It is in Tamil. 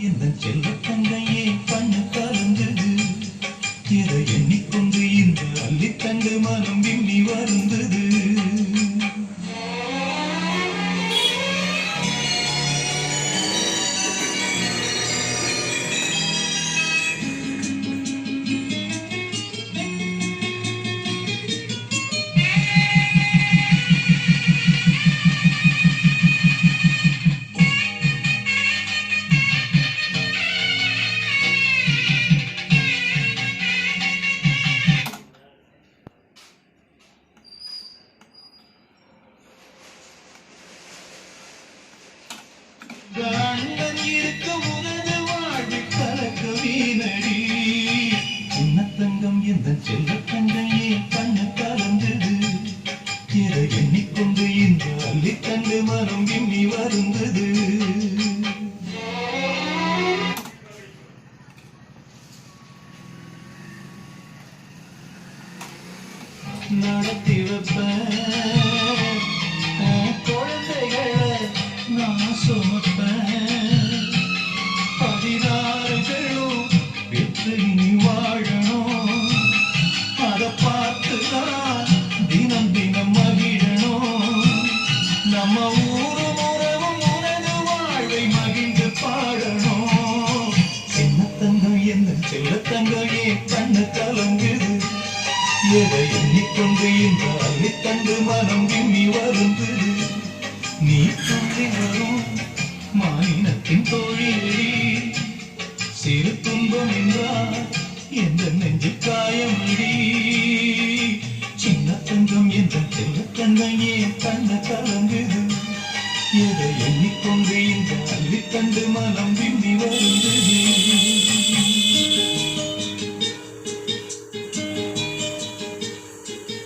எந்த செல்ல தங்கையே கண்ணு கலந்தது எதை எண்ணிக்கொண்டு இந்த அள்ளித்தண்டு மனம் விம்மி வருந்தது அண்ணன் இருக்க உனது வாழ்வு கலக்க வீணடி சின்ன தங்கம் எந்த செல்ல தங்கையே கண்ணு கலந்தது எதை எண்ணிக்கொண்டு இந்த அள்ளித்தண்டு மனம் விம்மி வருந்தது நடத்தி வைப்பேன் குழந்தைகளை நான் சுமப்பேன் 16 பெற்று நீ வாழணும் அதை பார்த்துதான் தினம் தினம் மகிழணும் நம்ம ஊரும் உறவும் உனது வாழ்வை மகிழ்ந்து பாடணும் சின்ன தங்கம் என்ன செல்ல தங்கையே கண்ணு கலங்குது எதை எண்ணிக்கொண்டு இந்த அள்ளித்தண்டு மனம் விம்மி வருந்தது நீ துள்ளி வரும் மானினத்தின் தோழியடி சிறு துன்பம் என்றால் எந்த நெஞ்சு காயமடி சின்ன தங்கம் என்ற செல்ல தங்கையே கண்ண கலங்குது எதை எண்ணிக்கொண்டு இந்த அள்ளித்தண்டு மனம் விம்மி